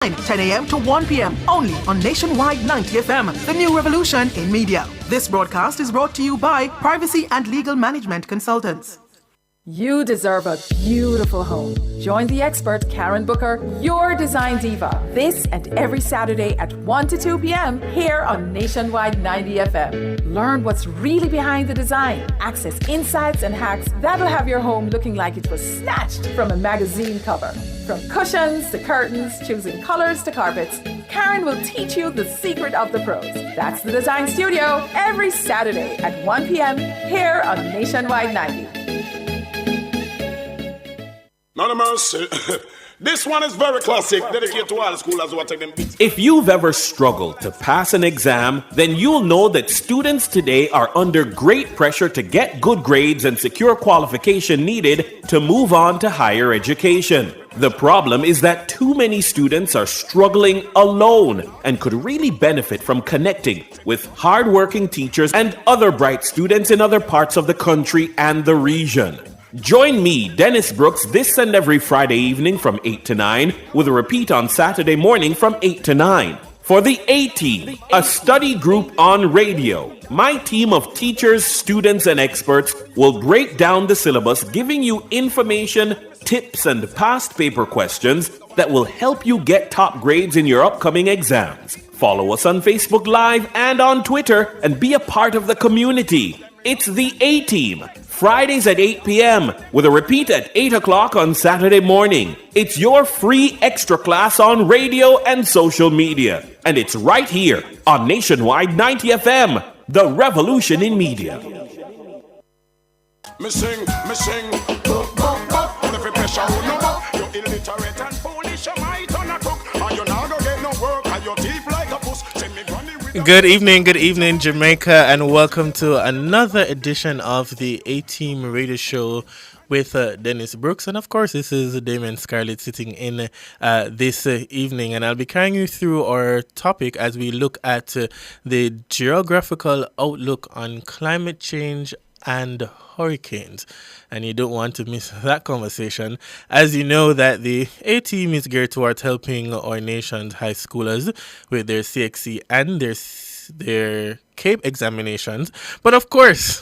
10 a.m. to 1 p.m. only on Nationwide 90 FM, the new revolution in media. This broadcast is brought to you by Privacy and Legal Management Consultants. You deserve a beautiful home. Join the expert Karen Booker, your design diva, this and every Saturday at 1 to 2 p.m. here on Nationwide 90 FM. Learn what's really behind the design. Access insights and hacks that'll have your home looking like it was snatched from a magazine cover. From cushions to curtains, choosing colors to carpets, Karen will teach you the secret of the pros. That's the Design Studio every Saturday at 1 p.m. here on Nationwide 90. None of mercy. This one is very classic, dedicated to all the schoolers who are taking beats. If you've ever struggled to pass an exam, then you'll know that students today are under great pressure to get good grades and secure qualification needed to move on to higher education. The problem is that too many students are struggling alone and could really benefit from connecting with hardworking teachers and other bright students in other parts of the country and the region. Join me, Dennis Brooks, this and every Friday evening from 8 to 9, with a repeat on Saturday morning from 8 to 9. For the A-Team, a study group on radio, my team of teachers, students, and experts will break down the syllabus, giving you information, tips, and past paper questions that will help you get top grades in your upcoming exams. Follow us on Facebook Live and on Twitter and be a part of the community. It's the A-Team, Fridays at 8 p.m. with a repeat at 8 o'clock on Saturday morning. It's your free extra class on radio and social media. And it's right here on Nationwide 90 FM, the revolution in media. Me sing, and if you pressure who no more, you illiterate and foolish, you might on a cook, and you not go get no work, and your teeth like a puss. Good evening, Jamaica, and welcome to another edition of the A-Team Radio Show with Dennis Brooks. And of course, this is Damon Scarlett sitting in this evening, and I'll be carrying you through our topic as we look at the geographical outlook on climate change and hurricanes. And you don't want to miss that conversation, as you know that the A-Team is geared towards helping our nation's high schoolers with their CXC and their CAPE examinations. But of course,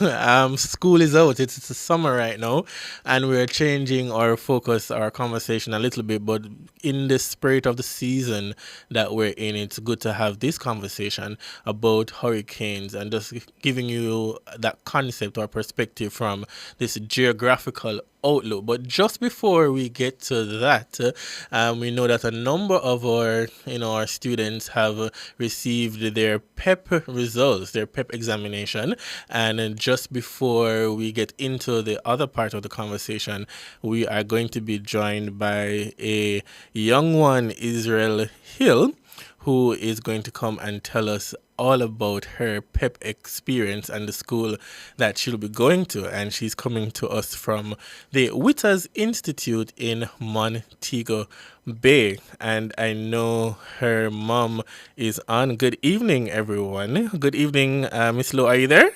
school is out. It's the summer right now, and we're changing our focus, our conversation a little bit. But in the spirit of the season that we're in, it's good to have this conversation about hurricanes and just giving you that concept or perspective from this geographical outlook. But just before we get to that, we know that a number of our students have received their PEP results, their PEP examination. And just before we get into the other part of the conversation, we are going to be joined by a young one, Israel Hill, who is going to come and tell us all about her PEP experience and the school that she'll be going to. And she's coming to us from the Witters Institute in Montego Bay. And I know her mom is on. Good evening, everyone. Good evening, Miss Lowe. Are you there?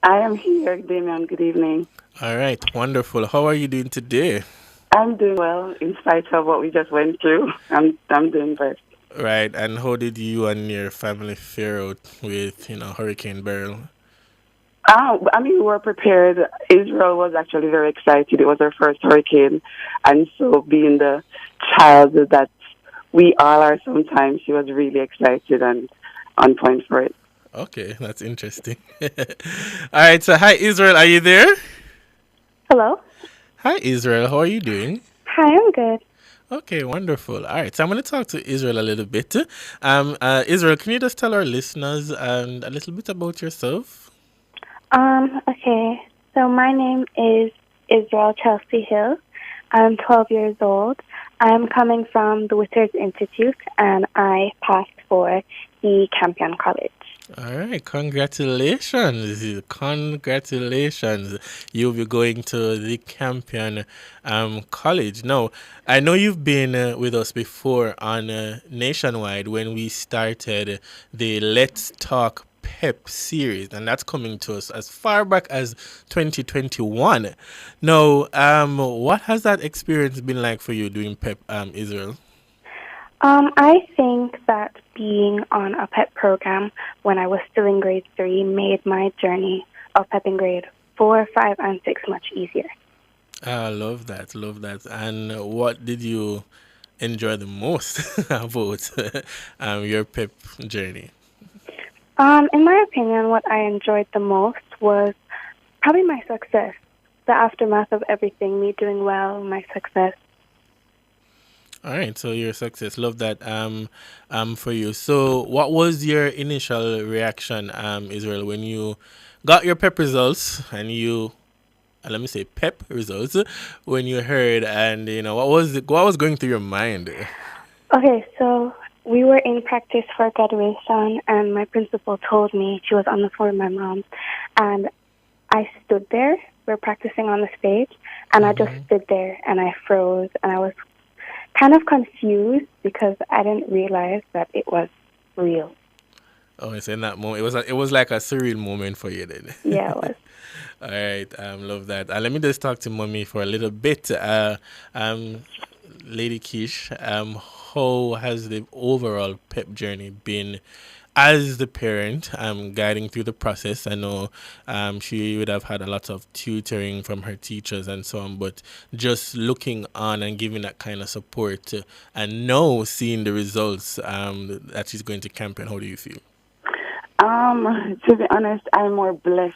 I am here, Damien. Good evening. All right. Wonderful. How are you doing today? I'm doing well in spite of what we just went through. I'm doing best. Right, and how did you and your family fare out with, Hurricane Beryl? We were prepared. Israel was actually very excited. It was her first hurricane, and so being the child that we all are sometimes, she was really excited and on point for it. Okay, that's interesting. All right, so hi, Israel, are you there? Hello. Hi, Israel, how are you doing? Hi, I'm good. Okay, wonderful. All right, so I'm going to talk to Israel a little bit. Israel, can you just tell our listeners a little bit about yourself? Okay. So my name is Israel Chelsea Hill. I'm 12 years old. I'm coming from the Witters Institute, and I passed for the Campion College. All right, congratulations. Congratulations. You'll be going to the Campion College. Now, I know you've been with us before on Nationwide when we started the Let's Talk PEP series, and that's coming to us as far back as 2021. Now, what has that experience been like for you doing PEP, Israel? I think that being on a PEP program when I was still in grade 3 made my journey of PEP in grade 4, 5, and 6 much easier. I love that, love that. And what did you enjoy the most about your PEP journey? In my opinion, what I enjoyed the most was probably my success, the aftermath of everything, me doing well, my success. All right, so your success, love that. For you. So, what was your initial reaction, Israel, when you got your PEP results and you, let me say PEP results, when you heard, and what was going through your mind? Okay, so we were in practice for graduation, and my principal told me, she was on the phone with my mom, and I stood there. We're practicing on the stage, and I just stood there, and I froze, and I was kind of confused because I didn't realize that it was real. Oh, it's in that moment. It was like a surreal moment for you then. Yeah, it was. All right, love that. Let me just talk to mommy for a little bit. Lady Kish, how has the overall PEP journey been as the parent guiding through the process? I know she would have had a lot of tutoring from her teachers and so on, but just looking on and giving that kind of support and now seeing the results that she's going to campaign, how do you feel? To be honest, I'm more blessed.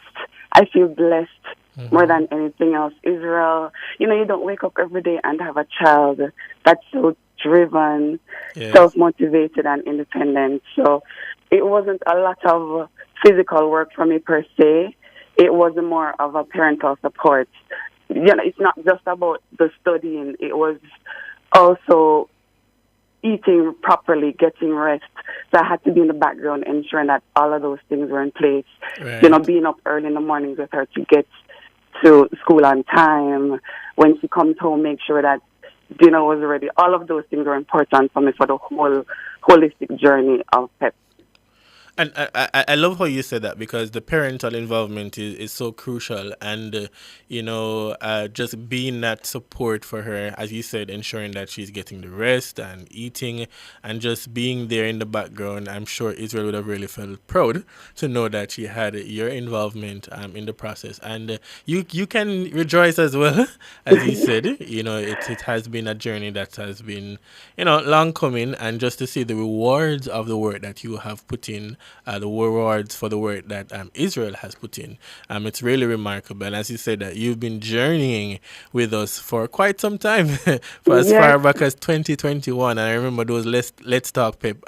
I feel blessed more than anything else. Israel, you don't wake up every day and have a child that's so driven, Yes. self-motivated, and independent. So it wasn't a lot of physical work for me per se. It was more of a parental support. It's not just about the studying. It was also eating properly, getting rest. So I had to be in the background ensuring that all of those things were in place. Right. Being up early in the mornings with her to get to school on time. When she comes home, make sure that dinner was ready. All of those things are important for me for the whole holistic journey of PEP. And I love how you said that, because the parental involvement is so crucial, and just being that support for her, as you said, ensuring that she's getting the rest and eating and just being there in the background. I'm sure Israel would have really felt proud to know that she had your involvement in the process, and you can rejoice as well. As you said, it has been a journey that has been long coming, and just to see the rewards of the work that you have put in. The rewards for the work that Israel has put in. It's really remarkable. And as you said, that you've been journeying with us for quite some time, for as far back as 2021. And I remember those Let's Talk PEP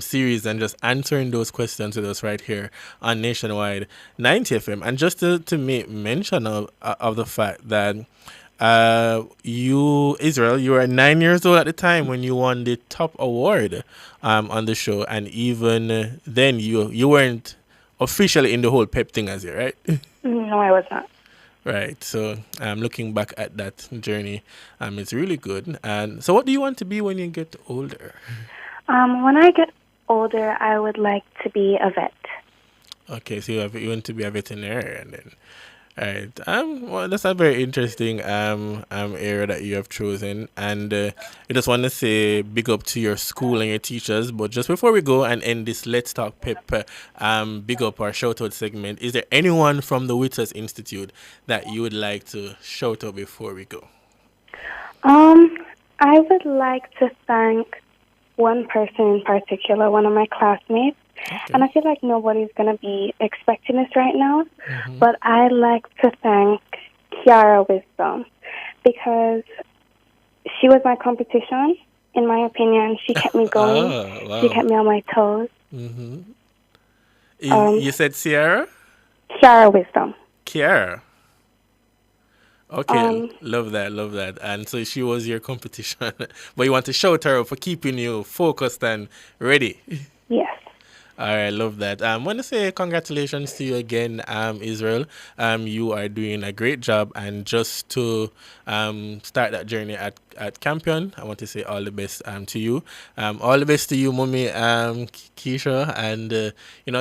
series, and just answering those questions with us right here on Nationwide 90 FM. And just to make mention of the fact that Israel, you were 9 years old at the time when you won the top award on the show, and even then you weren't officially in the whole PEP thing as you, right? No, I was not. Right. So looking back at that journey, it's really good. And so, what do you want to be when you get older? When I get older, I would like to be a vet. Okay, so you want to be a veterinarian then. All right. Well, that's a very interesting area that you have chosen, and I just want to say big up to your school and your teachers. But just before we go and end this Let's Talk PEP big up our shout out segment, is there anyone from the Withers Institute that you would like to shout out before we go? I would like to thank one person in particular, one of my classmates. Okay. And I feel like nobody's going to be expecting this right now, but I'd like to thank Kiara Wisdom, because she was my competition. In my opinion, she kept me going. Oh, wow. She kept me on my toes. Mm-hmm. You said Sierra? Kiara Wisdom. Kiara. Okay, love that. And so she was your competition. But you want to shout her out for keeping you focused and ready. Yes. All right, love that. I want to say congratulations to you again, Israel. You are doing a great job, and just to start that journey at Campion, I want to say all the best to you. All the best to you, Mommy Keisha, and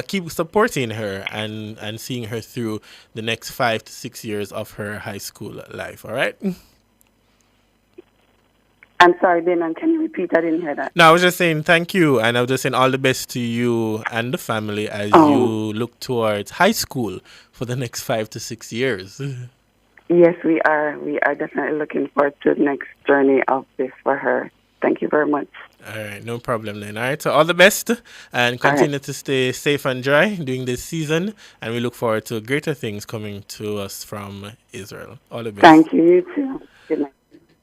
keep supporting her and seeing her through the next 5 to 6 years of her high school life. All right. I'm sorry, Damon, can you repeat? I didn't hear that. No, I was just saying thank you, and I was just saying all the best to you and the family as you Oh, look towards high school for the next 5 to 6 years. yes, we are. We are definitely looking forward to the next journey of this for her. Thank you very much. All right, no problem then. All right, so all the best and All right. continue to stay safe and dry during this season. And we look forward to greater things coming to us from Israel. All the best. Thank you. You too. Good night.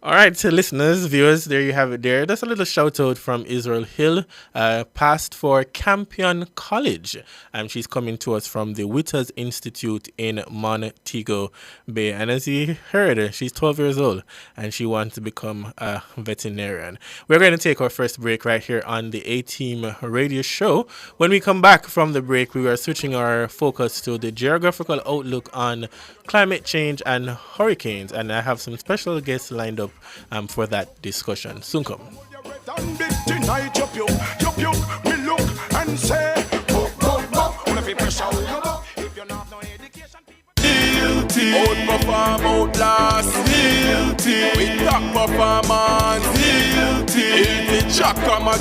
All right, so listeners, viewers, there you have it there. That's a little shout out from Israel Hill, passed for Campion College. She's coming to us from the Witters Institute in Montego Bay. And as you heard, she's 12 years old and she wants to become a veterinarian. We're going to take our first break right here on the A-Team radio show. When we come back from the break, we are switching our focus to the geographical outlook on climate change and hurricanes. And I have some special guests lined up for that discussion. Soon come. Tonight, you puke, me look and say, if you're not no education, guilty. Outperform, outlast, guilty. We top performance, guilty. Eating Jackama,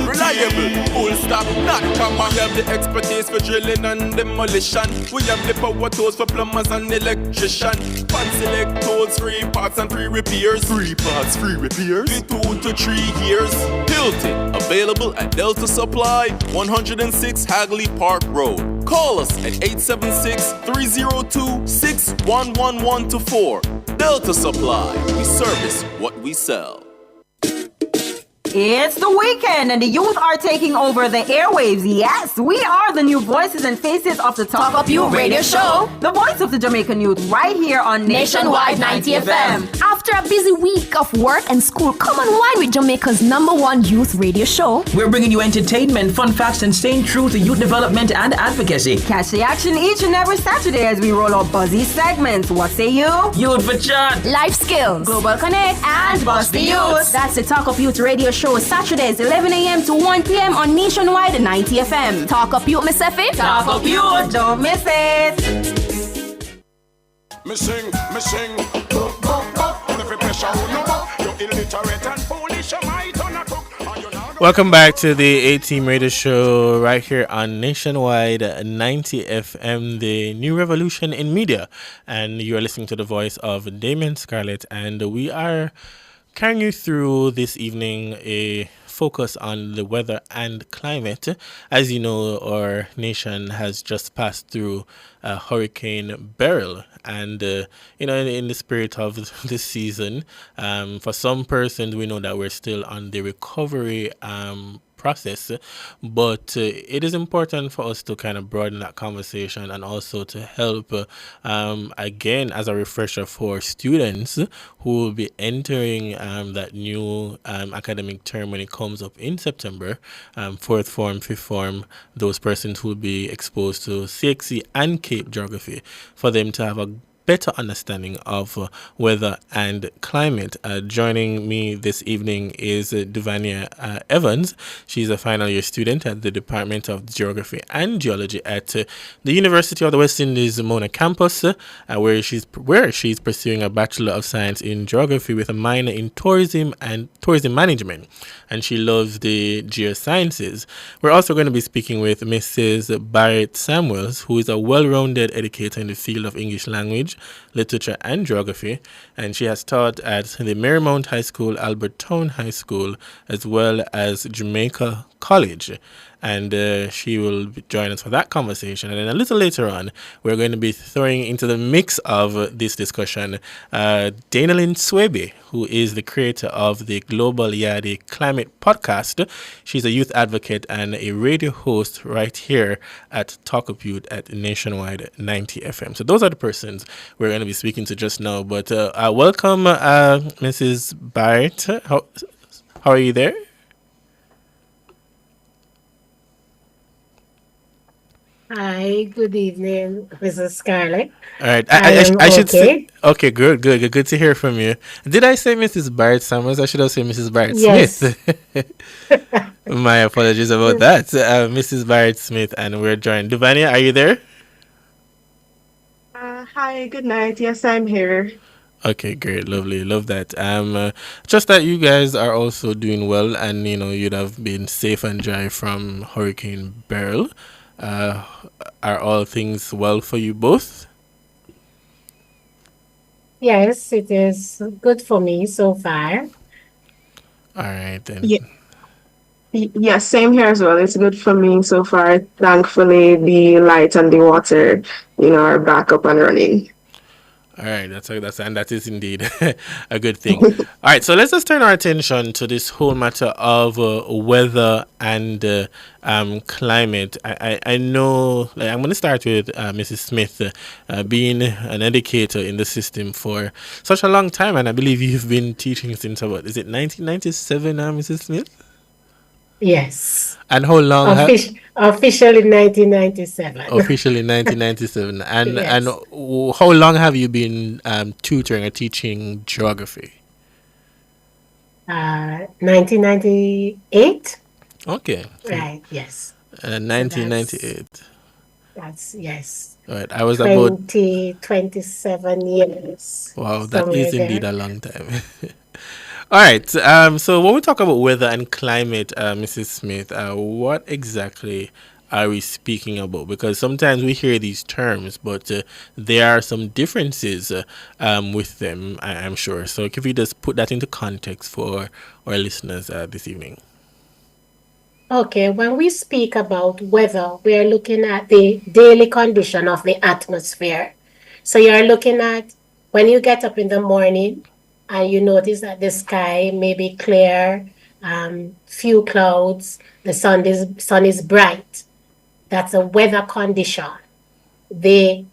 reliable, full stop, not comma. We have the expertise for drilling and demolition. We have the power tools for plumbers and electrician. Fancy select tools, 3 parts and 3 repairs. 3 parts, 3 repairs. 2 to 3 years. Hilton, available at Delta Supply, 106 Hagley Park Road. Call us at 876-302-6111-4. Delta Supply, we service what we sell. It's the weekend and the youth are taking over the airwaves. Yes, we are the new voices and faces of the Talk Up You radio show. The voice of the Jamaican youth right here on Nationwide 90 FM. After a busy week of work and school, come unwind with Jamaica's #1 youth radio show. We're bringing you entertainment, fun facts, and staying true to youth development and advocacy. Catch the action each and every Saturday as we roll out buzzy segments. What say you? Youth for chat, life skills, global connect, and Bust the Youth. That's the Talk Up Youth radio show, Saturdays 11 a.m. to 1 p.m. on Nationwide 90 FM. Talk Up Youth, Miss Effie. Talk Up Youth, don't miss it. Me sing, Welcome back to the A-Team Radio Show right here on Nationwide 90 FM, the new revolution in media. And you are listening to the voice of Damien Scarlett, and we are carrying you through this evening a focus on the weather and climate. As you know, our nation has just passed through Hurricane Beryl, and in the spirit of this season, for some persons, we know that we're still on the recovery process, but it is important for us to kind of broaden that conversation and also to help, again, as a refresher for students who will be entering that new academic term when it comes up in September, 4th form, 5th form, those persons who will be exposed to CXC and Cape Geography, for them to have a better understanding of weather and climate. Joining me this evening is Duvania Evans. She's a final year student at the Department of Geography and Geology at the University of the West Indies Mona campus, where she's pursuing a Bachelor of Science in Geography with a minor in tourism and tourism management, and she loves the geosciences. We're also going to be speaking with Mrs. Barrett Samuels, who is a well-rounded educator in the field of English language, literature and geography, and she has taught at the Marymount High School, Albertown High School, as well as Jamaica College, and she will join us for that conversation. And then a little later on, we're going to be throwing into the mix of this discussion Danalyn Swebe, who is the creator of the Global Yadi Climate Podcast. She's a youth advocate and a radio host right here at Talk Up Youth at Nationwide 90 FM. So those are the persons we're going to be speaking to just now. But welcome, Mrs. Barrett. How are you there? Hi, good evening, Mrs. Scarlett. All right, I should say, okay, good to hear from you. Did I say Mrs. Barrett Summers? I should have said Mrs. Barrett Smith. My apologies about that. Mrs. Barrett Smith, and we're joined. Duvania, are you there? Hi, good night. Yes, I'm here. Okay, great, lovely, love that. Just that you guys are also doing well, and you'd have been safe and dry from Hurricane Beryl. Uh, are all things well for you both? Yes, it is good for me so far. All right then. Yeah. Yeah, same here as well. It's good for me so far. Thankfully, the light and the water, are back up and running. All right, that is indeed a good thing. All right, so let's just turn our attention to this whole matter of weather and climate. I know, I'm going to start with Mrs. Smith, being an educator in the system for such a long time, and I believe you've been teaching since about, is it 1997 now, Mrs. Smith? Yes. And how long? Officially 1997. Officially 1997. And Yes. and how long have you been tutoring or teaching geography? 1998. Okay. Right. Yes. 1998. That's yes. Right. I was about 27 years. wow. That somewhere is indeed there. a long time. All right. So when we talk about weather and climate, Mrs. Smith, what exactly are we speaking about? Because sometimes we hear these terms, but there are some differences with them, I'm sure. So if you just put that into context for our listeners this evening. Okay, when we speak about weather, we are looking at the daily condition of the atmosphere. So you're looking at when you get up in the morning and you notice that the sky may be clear, few clouds, the sun is bright. That's a weather condition. The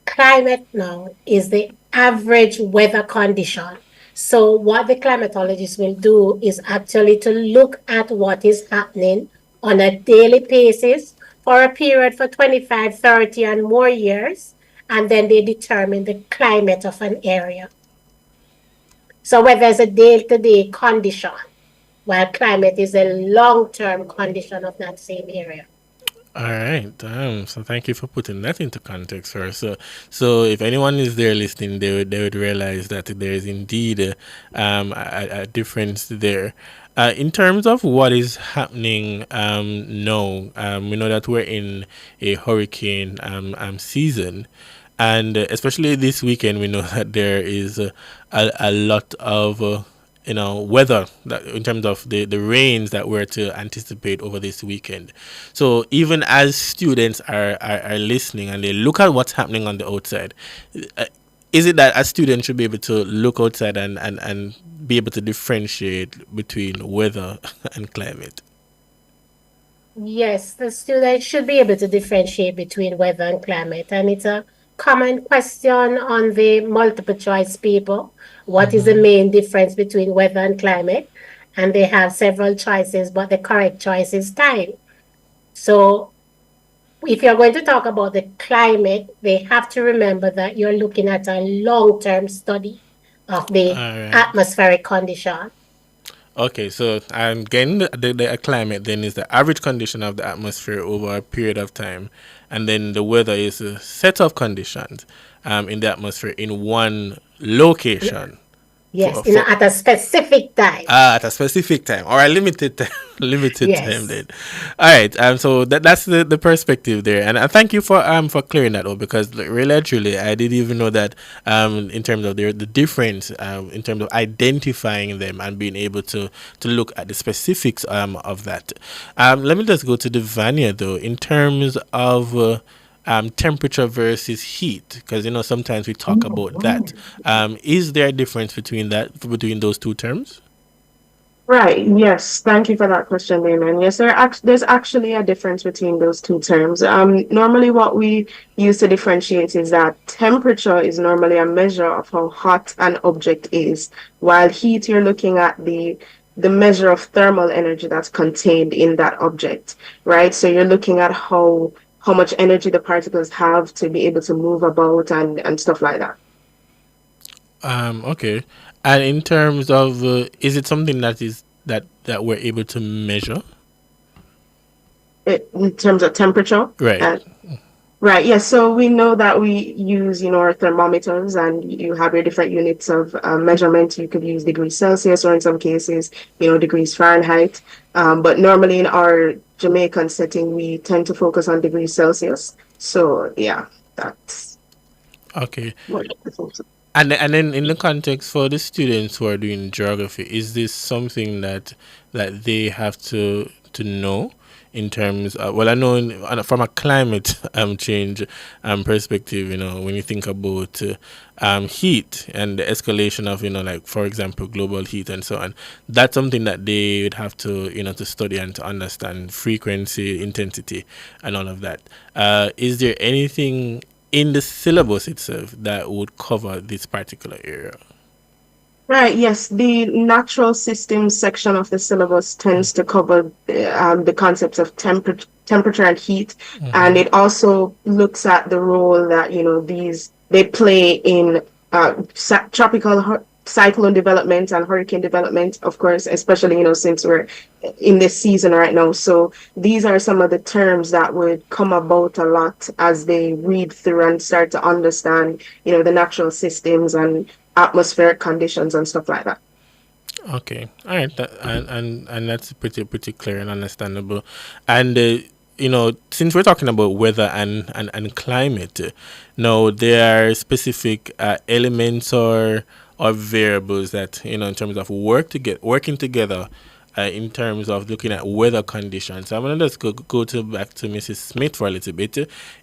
climate now is the average weather condition. So what the climatologists will do is actually to look at what is happening on a daily basis for a period for 25, 30 and more years, and then they determine the climate of an area. So whether it's a day-to-day condition, while climate is a long-term condition of that same area. All right. So thank you for putting that into context for us. So if anyone is there listening, they would realize that there is indeed a difference there. In terms of what is happening now, we know that we're in a hurricane season. And especially this weekend, we know that there is a lot of weather that in terms of the rains that we're to anticipate over this weekend. So even as students are listening and they look at what's happening on the outside, is it that a student should be able to look outside and be able to differentiate between weather and climate? Yes, the student should be able to differentiate between weather and climate, and it's a common question on the multiple choice paper. What is the main difference between weather and climate? And they have several choices, but the correct choice is time. So if you're going to talk about the climate, they have to remember that you're looking at a long-term study of the atmospheric condition. Okay, so again, the climate then is the average condition of the atmosphere over a period of time, and then the weather is a set of conditions in the atmosphere in one location. Yes, at a specific time. At a specific time, or a limited time, Yes. time then. All right, so that's the perspective there, and thank you for clearing that up, because really truly I didn't even know that in terms of the difference in terms of identifying them and being able to look at the specifics of that. Let me just go to Devania though, in terms of temperature versus heat, because sometimes we talk about that. Is there a difference between those two terms? Right. Yes. Thank you for that question, Damon. Yes, there's actually a difference between those two terms. Normally, what we use to differentiate is that temperature is normally a measure of how hot an object is, while heat, you're looking at the measure of thermal energy that's contained in that object, right? So you're looking at how much energy the particles have to be able to move about and stuff like that. Okay. And in terms of, is it something that we're able to measure? In terms of temperature? Right. Right. Yes. So we know that we use, our thermometers, and you have your different units of measurement. You could use degrees Celsius, or in some cases, degrees Fahrenheit. But normally in our Jamaican setting, we tend to focus on degrees Celsius. So yeah, that's Okay. what it is. And then in the context for the students who are doing geography, is this something that they have to know in terms of, well, I know from a climate change perspective, when you think about heat and the escalation of, like, for example, global heat and so on, that's something that they would have to, to study and to understand frequency, intensity, and all of that. Is there anything in the syllabus itself that would cover this particular area? Right, yes. The natural systems section of the syllabus tends to cover the concepts of temperature and heat, and it also looks at the role that they play in tropical cyclone development and hurricane development, of course, especially since we're in this season right now. So these are some of the terms that would come about a lot as they read through and start to understand the natural systems and atmospheric conditions and stuff like that. Okay, all right, and that's pretty clear and understandable. And since we're talking about weather and climate, now there are specific elements or variables that in terms of working together. In terms of looking at weather conditions, so I'm going to just go back to Mrs. Smith for a little bit.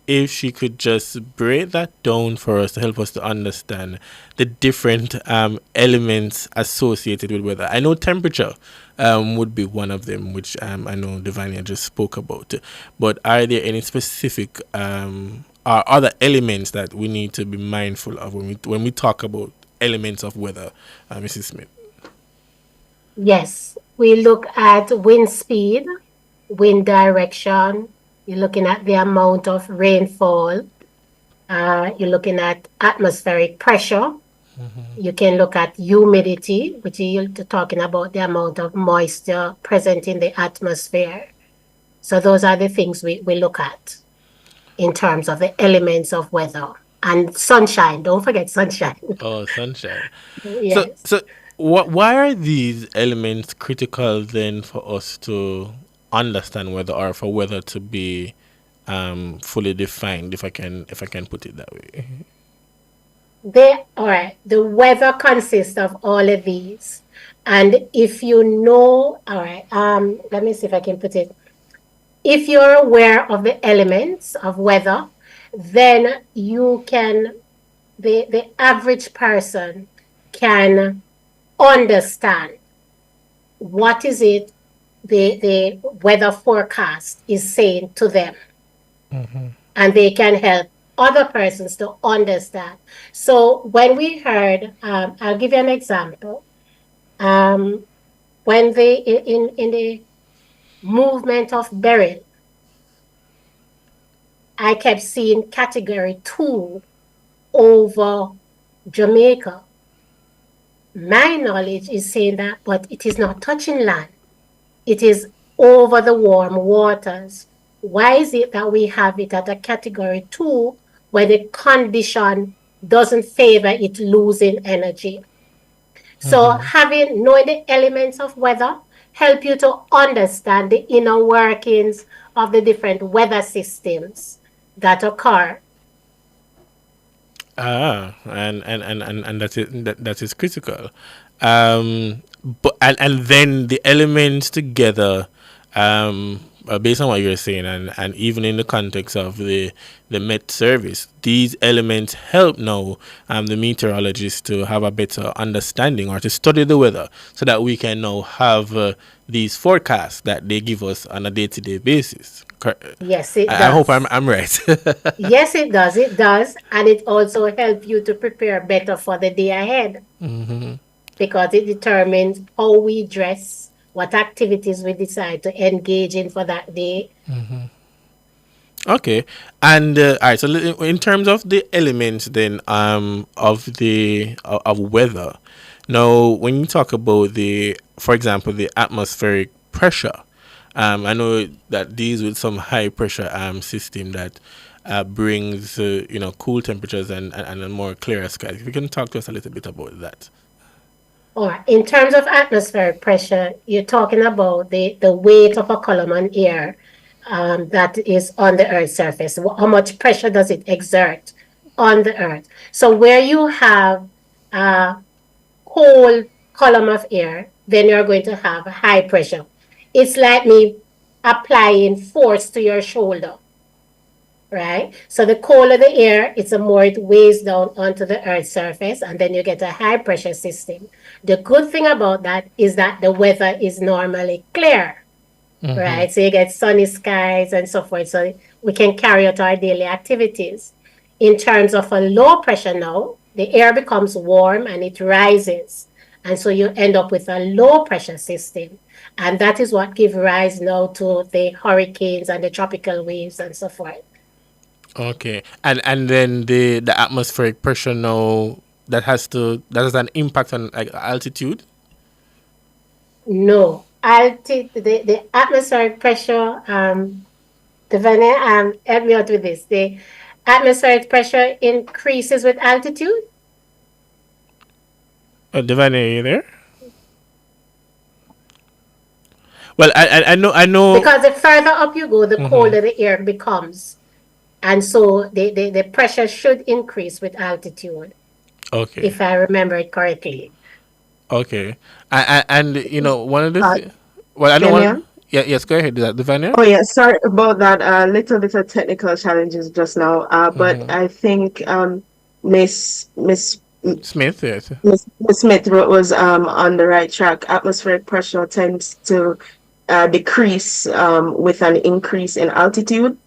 If she could just break that down for us to help us to understand the different elements associated with weather. I know temperature would be one of them, which I know Devania just spoke about. But are there any specific or other elements that we need to be mindful of when we talk about elements of weather, Mrs. Smith? Yes. We look at wind speed, wind direction. You're looking at the amount of rainfall. You're looking at atmospheric pressure. You can look at humidity, which you're talking about the amount of moisture present in the atmosphere. So those are the things we look at in terms of the elements of weather. And sunshine. Don't forget sunshine. Oh, sunshine. Yes. So why are these elements critical then for us to understand weather, or for weather to be fully defined, if I can put it that way? All right. The weather consists of all of these, and if you know, all right. Let me see if I can put it. If you're aware of the elements of weather, then you can. The average person can understand what is it the weather forecast is saying to them, and they can help other persons to understand. So when we heard, I'll give you an example. When they in the movement of Beryl, I kept seeing category 2 over Jamaica. My knowledge is saying that, but it is not touching land. It is over the warm waters. Why is it that we have it at a category 2 where the condition doesn't favor it losing energy? So knowing the elements of weather help you to understand the inner workings of the different weather systems that occur. And that is critical. But then the elements together, based on what you're saying, and even in the context of the Met Service, these elements help now the meteorologists to have a better understanding, or to study the weather, so that we can now have these forecasts that they give us on a day-to-day basis. Yes, it does. I hope I'm right. Yes, it does. It does. And it also helps you to prepare better for the day ahead. Because it determines how we dress, what activities we decide to engage in for that day. Okay. And all right, so in terms of the elements then of weather, now when you talk about for example, the atmospheric pressure, I know that deals with some high pressure system that brings cool temperatures and a more clearer skies. If you can talk to us a little bit about that. Or in terms of atmospheric pressure, you're talking about the weight of a column on air that is on the Earth's surface. How much pressure does it exert on the Earth? So where you have a cold column of air, then you're going to have high pressure. It's like me applying force to your shoulder, right? So the colder the air, it's the more it weighs down onto the Earth's surface, and then you get a high pressure system. The good thing about that is that the weather is normally clear, right? So you get sunny skies and so forth, so we can carry out our daily activities. In terms of a low pressure now, the air becomes warm and it rises. And so you end up with a low pressure system. And that is what gives rise now to the hurricanes and the tropical waves and so forth. Okay. And then the atmospheric pressure now, that has an impact on altitude? No. The atmospheric pressure, Devane, help me out with this. The atmospheric pressure increases with altitude? Devane, are you there? Well, I know. Because the further up you go, the colder the air becomes. And so the pressure should increase with altitude. Okay. If I remember it correctly. Okay. And one of the... well, I know one... Yes, go ahead. Devane? Oh, yeah. Sorry about that. A little bit of technical challenges just now. But I think Miss Smith, yes. Miss Smith was on the right track. Atmospheric pressure tends to decrease with an increase in altitude.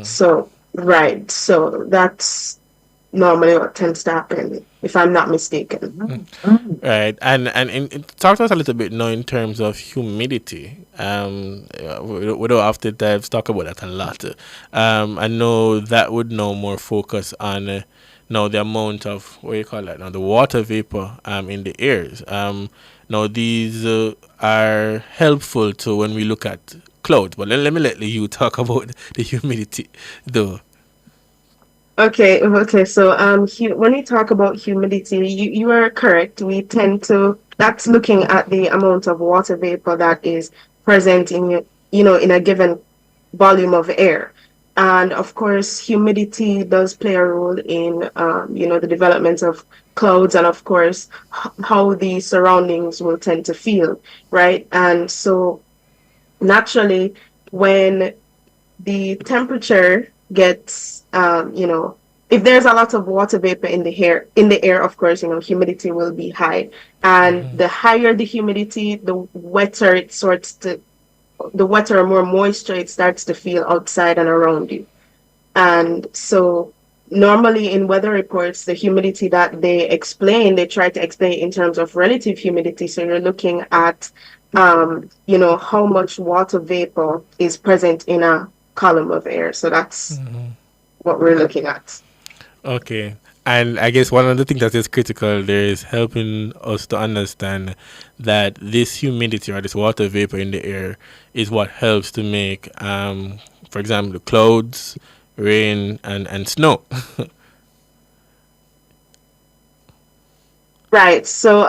So that's normally what tends to happen, if I'm not mistaken. Right, and talk to us a little bit now in terms of humidity. We don't have to talk about that a lot. I know that would now more focus on now the amount of, what do you call that now, the water vapor in the airs. Now these are helpful to when we look at clouds, but let me let you talk about the humidity though. Okay. So when we talk about humidity, you are correct. We tend to, that's looking at the amount of water vapor that is present in a given volume of air. And of course, humidity does play a role in, the development of clouds and of course, how the surroundings will tend to feel, right? And so naturally, when the temperature gets, if there's a lot of water vapor in the air, of course, humidity will be high. And the higher the humidity, the wetter or more moisture it starts to feel outside and around you. And so normally in weather reports, the humidity that they try to explain in terms of relative humidity. So you're looking at, how much water vapor is present in a column of air. So that's what we're looking at. Okay. And I guess one of the things that is critical there is helping us to understand that this humidity or this water vapor in the air is what helps to make, for example, the clouds, rain, and snow. Right. So,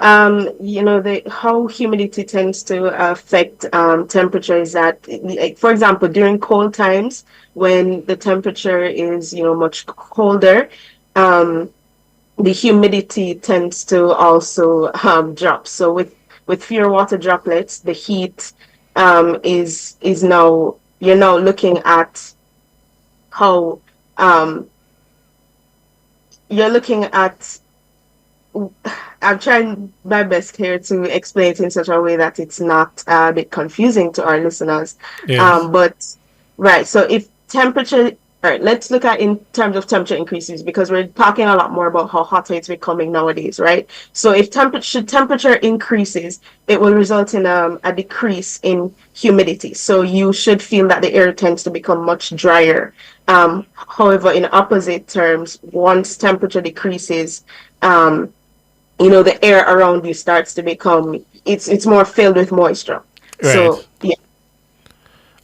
how humidity tends to affect temperature is that, for example, during cold times, when the temperature is, much colder, the humidity tends to also drop. So with fewer water droplets, the heat is now, you're now looking at how you're looking at, I'm trying my best here to explain it in such a way that it's not a bit confusing to our listeners. Yes. But right, so if temperature, all right, let's look at in terms of temperature increases, because we're talking a lot more about how hotter it's becoming nowadays, right? So if temperature increases, it will result in a decrease in humidity. So you should feel that the air tends to become much drier. However, in opposite terms, once temperature decreases, the air around you starts to become, it's more filled with moisture. Right. So, yeah.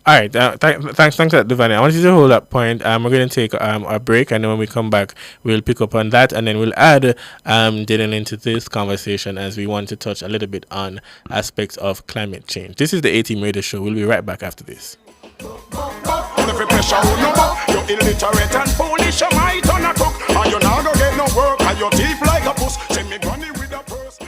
All right. Thanks, Devani. I want you to hold that point. We're going to take a break, and then when we come back, we'll pick up on that, and then we'll add Dylan into this conversation as we want to touch a little bit on aspects of climate change. This is the A-Team Radio Show. We'll be right back after this. Every pressure you illiterate and foolish, you might on a cook, and you not go get no work, and your teeth like a puss. Send me granny with a purse.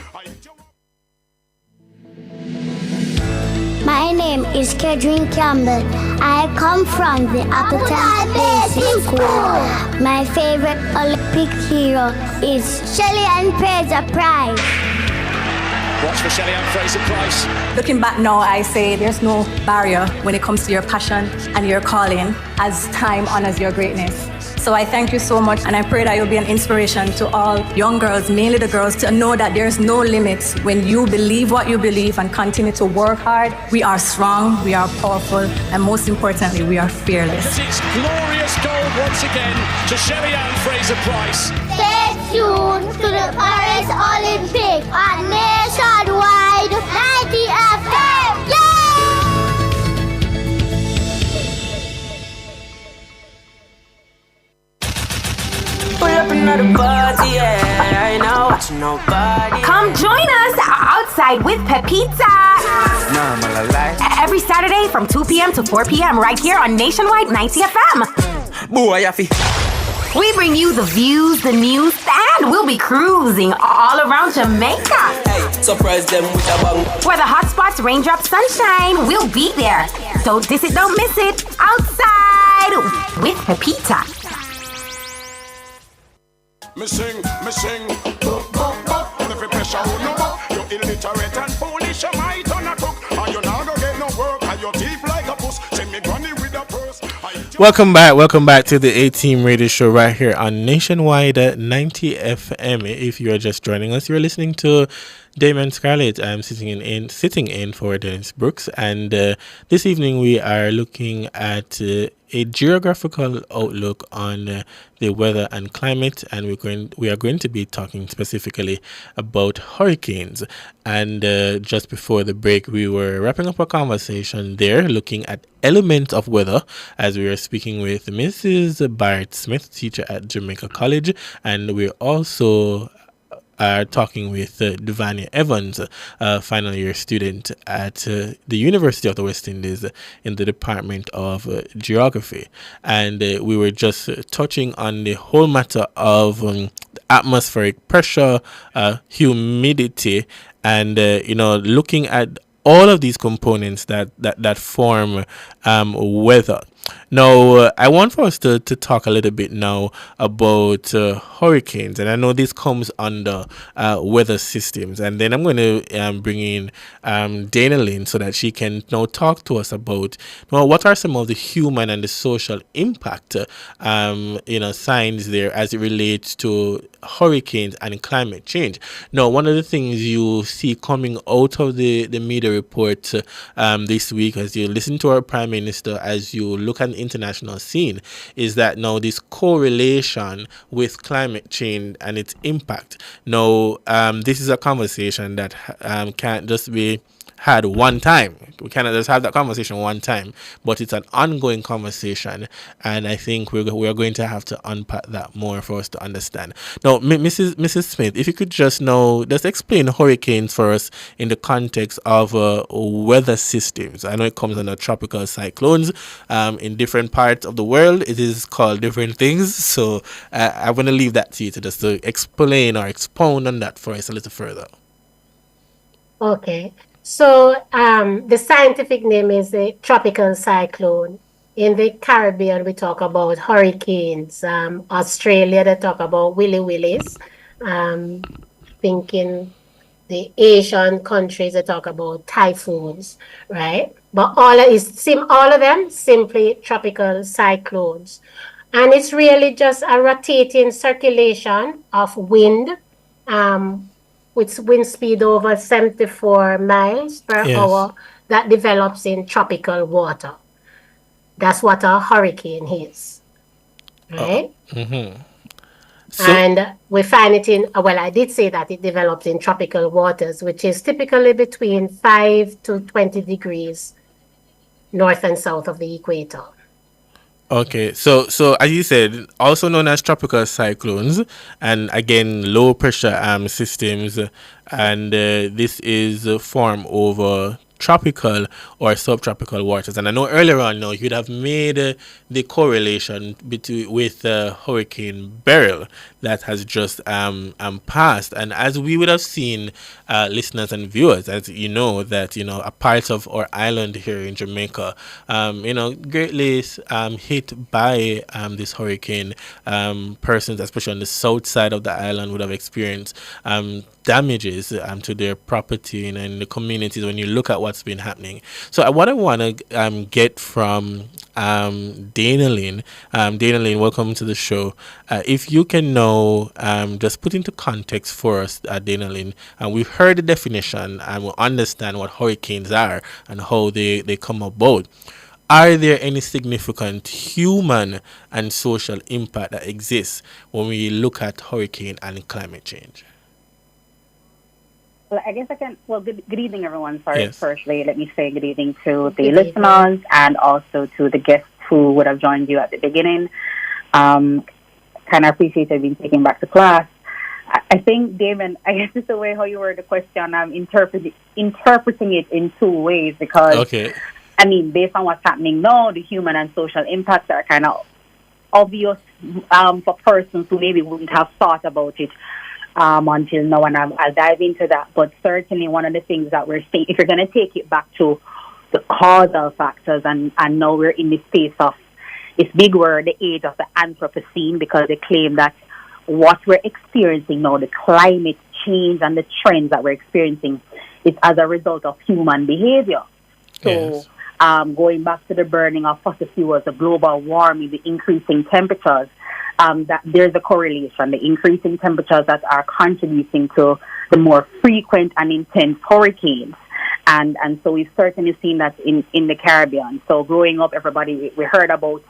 My name is Kedrin Campbell. I come from the Appleton Basic School. My favorite Olympic hero is Shelly Ann Fraser-Pryce. Watch for Shelly Ann Fraser-Pryce. Looking back now, I say there's no barrier when it comes to your passion and your calling as time honors your greatness. So I thank you so much, and I pray that you'll be an inspiration to all young girls, mainly the girls, to know that there's no limits when you believe what you believe and continue to work hard. We are strong, we are powerful, and most importantly, we are fearless. It's glorious gold once again to Shelly Ann Fraser-Pryce. Stay tuned to the Paris Olympic on Nationwide 90 FM. Yeah! Pull up another party, yeah. I know it's nobody. Come join us outside with Pepita. Normal life. Every Saturday from 2 p.m. to 4 p.m. right here on Nationwide 90 FM. Boy, Yaffy. We bring you the views, the news, and we'll be cruising all around Jamaica. Hey, surprise them with a bang. Where the hot spots, raindrops, sunshine, we'll be there. Don't diss it, don't miss it. Outside with Pepita. Me sing. Every pressure you illiterate and foolish, you might on a cook, and you not go get no work, and your teeth like a puss. Send me granny with a purse. Welcome back to the A-Team Radio Show right here on Nationwide 90 FM. If you are just joining us, you're listening to Damon Scarlett. I'm sitting in for Dennis Brooks, and this evening we are looking at a geographical outlook on the weather and climate, and we are going to be talking specifically about hurricanes. And just before the break, we were wrapping up a conversation there, looking at elements of weather, as we were speaking with Mrs. Barrett Smith, teacher at Jamaica College, and we're also talking with Devania Evans, final year student at the University of the West Indies in the Department of Geography. And we were just touching on the whole matter of atmospheric pressure, humidity, and looking at all of these components that form weather. Now, I want for us to talk a little bit now about hurricanes, and I know this comes under weather systems, and then I'm going to bring in Dana Lynn so that she can now talk to us about what are some of the human and the social impact signs there as it relates to hurricanes and climate change. Now, one of the things you see coming out of the media report this week, as you listen to our Prime Minister, as you look at the international scene, is that now this correlation with climate change and its impact. Now, this is a conversation that can't just be had one time. We cannot just have that conversation one time, but it's an ongoing conversation, and I think we are going to have to unpack that more for us to understand. Now, Mrs. Smith, if you could just explain hurricanes for us in the context of weather systems. I know it comes under tropical cyclones. In different parts of the world, it is called different things. So I'm going to leave that to you to explain or expound on that for us a little further. Okay. So the scientific name is a tropical cyclone. In the Caribbean, we talk about hurricanes. Australia, they talk about willy willies. Thinking the Asian countries, they talk about typhoons, right? But all of them simply tropical cyclones. And it's really just a rotating circulation of wind, with wind speed over 74 miles per hour that develops in tropical water. That's what a hurricane is, right? And we find it I did say that it develops in tropical waters, which is typically between 5 to 20 degrees north and south of the equator. Okay, so as you said, also known as tropical cyclones, and again low pressure systems, and this is formed over tropical or subtropical waters. And I know earlier on, now you'd have made the correlation between with Hurricane Beryl that has just passed. And as we would have seen, listeners and viewers, as you know, that a part of our island here in Jamaica, greatly hit by this hurricane. Persons, especially on the south side of the island, would have experienced damages to their property and in the communities when you look at what's been happening. So what I want to get from Dana Lynn, welcome to the show. If you can know, just put into context for us, Dana Lynn, and we've heard the definition and we understand what hurricanes are and how they come about. Are there any significant human and social impact that exists when we look at hurricane and climate change? Well, I guess I can. Well, good evening, everyone. Sorry, Yes. Firstly, let me say good evening to the listeners and also to the guests who would have joined you at the beginning. Kind of appreciate you being taken back to class. I think, Damon, I guess it's the way how you word the question. I'm interpreting it in two ways because, Okay. I mean, based on what's happening now, the human and social impacts are kind of obvious for persons who maybe wouldn't have thought about it until now, and I'll dive into that. But certainly one of the things that we're seeing, if you're going to take it back to the causal factors, and now we're in the space of this big word, the age of the Anthropocene, because they claim that what we're experiencing now, the climate change and the trends that we're experiencing, is as a result of human behavior. So going back to the burning of fossil fuels, the global warming, the increasing temperatures, that there's a correlation. The increasing temperatures that are contributing to the more frequent and intense hurricanes. And so we've certainly seen that in the Caribbean. So growing up, everybody, we heard about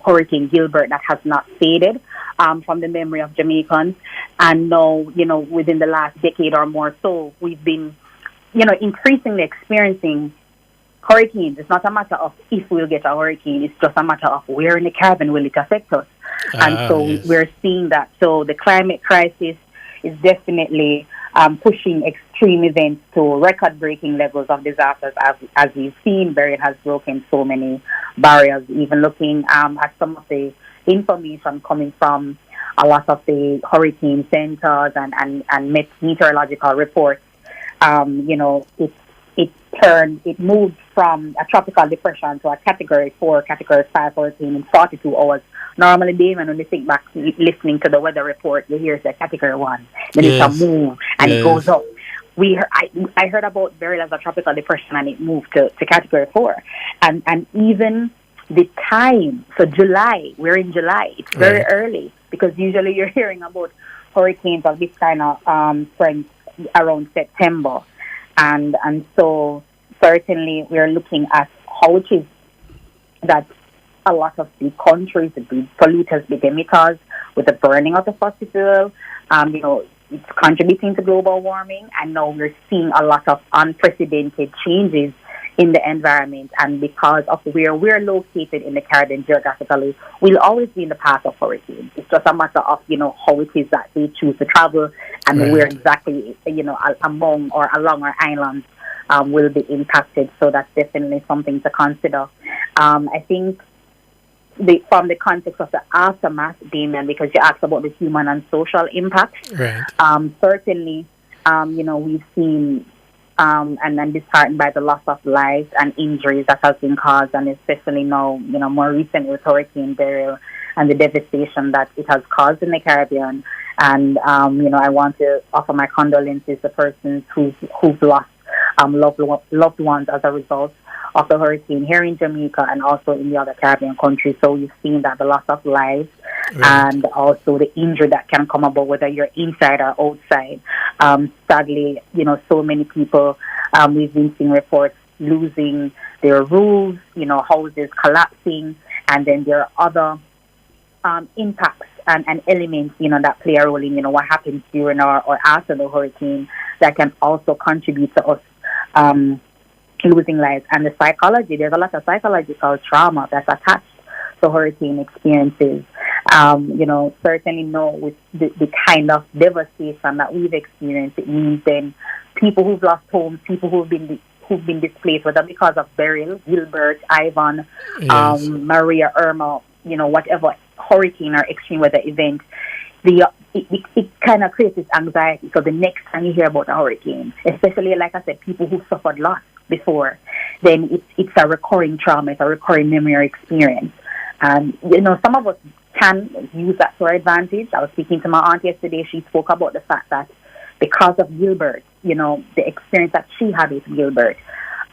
Hurricane Gilbert that has not faded from the memory of Jamaicans. And now, within the last decade or more so, we've been, increasingly experiencing hurricanes. It's not a matter of if we'll get a hurricane. It's just a matter of where in the Caribbean will it affect us. And so we're seeing that. So the climate crisis is definitely pushing extreme events to record-breaking levels of disasters. As we've seen, Beryl has broken so many barriers. Even looking at some of the information coming from a lot of the hurricane centers and meteorological reports, it moved from a tropical depression to a Category 4, Category 5 hurricane in 42 hours. Normally, Damon, when you think back, listening to the weather report, you hear it's a Category 1. Then it's a move, and it goes up. I heard about Beryl as a tropical depression, and it moved to Category 4. And even the time, so July, we're in July. It's very early, because usually you're hearing about hurricanes of this kind of strength around September. And so certainly we're looking at how it is that a lot of the countries, the big polluters, big emitters, with the burning of the fossil fuel, it's contributing to global warming. And now we're seeing a lot of unprecedented changes in the environment. And because of where we're located in the Caribbean geographically, we'll always be in the path of hurricanes. It's just a matter of, how it is that they choose to travel and where exactly, among or along our islands will be impacted. So that's definitely something to consider. I think from the context of the aftermath, Damien, because you asked about the human and social impact, certainly, we've seen and then disheartened by the loss of lives and injuries that has been caused, and especially now, more recently with Hurricane Beryl and the devastation that it has caused in the Caribbean. And, I want to offer my condolences to persons who've lost loved ones as a result of the hurricane here in Jamaica and also in the other Caribbean countries. So you've seen that the loss of lives and also the injury that can come about, whether you're inside or outside. Sadly, so many people, we've been seeing reports losing their roofs, houses collapsing, and then there are other impacts and elements, that play a role in, what happens during or after the hurricane that can also contribute to us losing lives. And the psychology, there's a lot of psychological trauma that's attached to hurricane experiences. Certainly know with the kind of devastation that we've experienced, it means then people who've lost homes, people who've been displaced, whether because of Beryl, Gilbert, Ivan, Yes. Maria, Irma, whatever hurricane or extreme weather event, it kind of creates this anxiety. So the next time you hear about a hurricane, especially, like I said, people who suffered loss before, then it's a recurring trauma, it's a recurring memory or experience. And, some of us can use that to our advantage. I was speaking to my aunt yesterday. She spoke about the fact that because of Gilbert, the experience that she had with Gilbert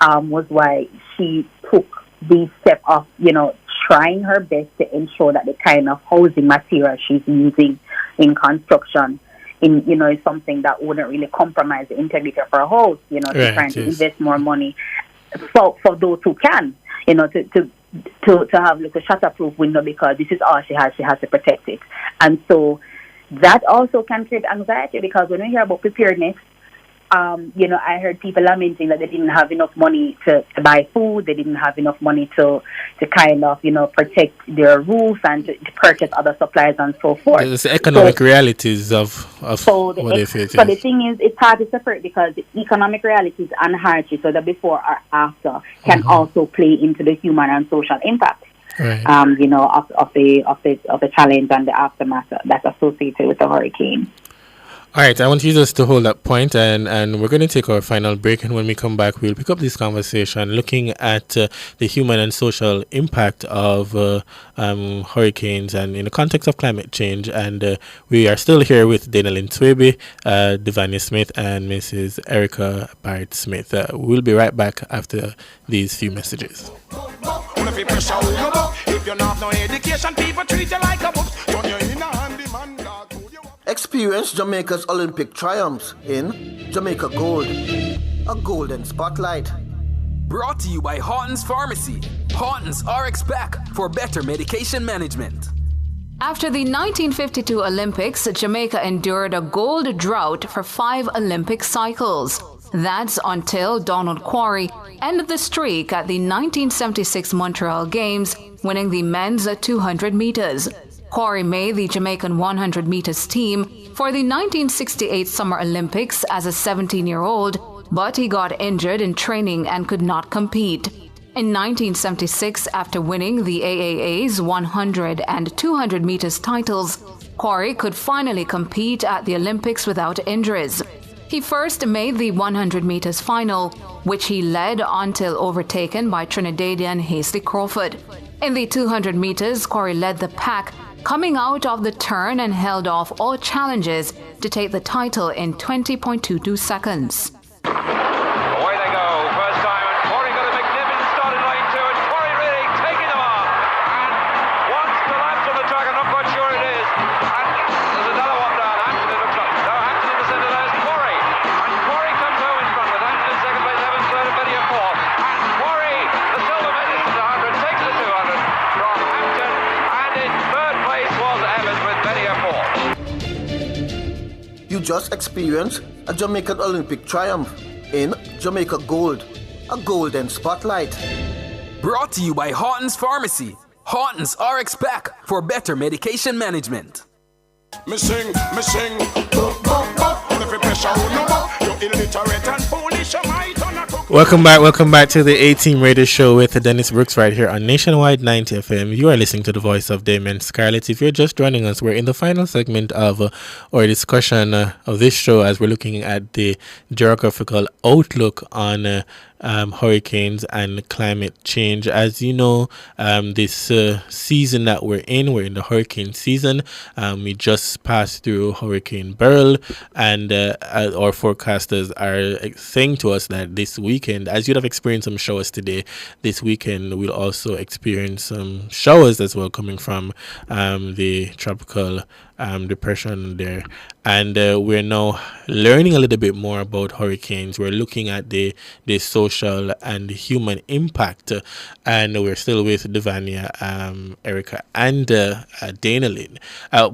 was why she took the step of, trying her best to ensure that the kind of housing material she's using in construction is something that wouldn't really compromise the integrity of her house, she's trying to invest more money for those who can, to have like a shutter-proof window, because this is all she has to protect it. And so that also can create anxiety, because when we hear about preparedness, I heard people lamenting that they didn't have enough money to buy food, they didn't have enough money to kind of, protect their roof and to purchase other supplies and so forth. There's the economic realities of what they face. So the thing is, it's hard to separate, because the economic realities and hardship, so the before or after, can also play into the human and social impact. Right. Of the challenge and the aftermath that's associated with the hurricane. All right, I want you just to hold that point, and we're going to take our final break, and when we come back, we'll pick up this conversation looking at the human and social impact of hurricanes and in the context of climate change. And we are still here with Dana Lynn Twebe, Devania Smith, and Mrs. Erica Barrett Smith. We'll be right back after these few messages. Experience Jamaica's Olympic triumphs in Jamaica Gold, a golden spotlight. Brought to you by Horton's Pharmacy. Horton's RX Pack for better medication management. After the 1952 Olympics, Jamaica endured a gold drought for 5 Olympic cycles. That's until Donald Quarry ended the streak at the 1976 Montreal Games, winning the men's 200 meters. Quarry made the Jamaican 100 meters team for the 1968 Summer Olympics as a 17-year-old, but he got injured in training and could not compete. In 1976, after winning the AAA's 100 and 200 meters titles, Quarry could finally compete at the Olympics without injuries. He first made the 100 meters final, which he led until overtaken by Trinidadian Hasely Crawford. In the 200 meters, Quarry led the pack, coming out of the turn and held off all challenges to take the title in 20.22 seconds. Away they go, first time, and Quarry got a magnificent start in lane 2, and Quarry really taking them off. And once collapsed on the track, I'm not quite sure it is. And there's another one down, Hampton it looks like. No, Hampton in the centre, there's Quarry. And Quarry comes home in front with Hampton in second place, Evans third, and Benny in fourth. And Quarry, the silver medalist in the 100, takes the 200 from Hampton, and in third place was Evans with Benny in fourth. You just experienced a Jamaican Olympic triumph in Jamaica Gold, a golden spotlight. Brought to you by Horton's Pharmacy. Horton's RX Pack for better medication management. Me sing, illiterate and foolish, Welcome back to the A-Team Radio Show with Dennis Brooks right here on Nationwide 90 FM. You are listening to the voice of Damon Scarlett. If you're just joining us, we're in the final segment of our discussion of this show as we're looking at the geographical outlook on hurricanes and climate change. As you know, this season that we're in the hurricane season. We just passed through Hurricane Beryl, and our forecasters are saying to us that this weekend, as you'd have experienced some showers today, this weekend we'll also experience some showers as well coming from the tropical depression there. And we're now learning a little bit more about hurricanes. We're looking at the social and human impact. And we're still with Devania, Erica, and Dana Lynn.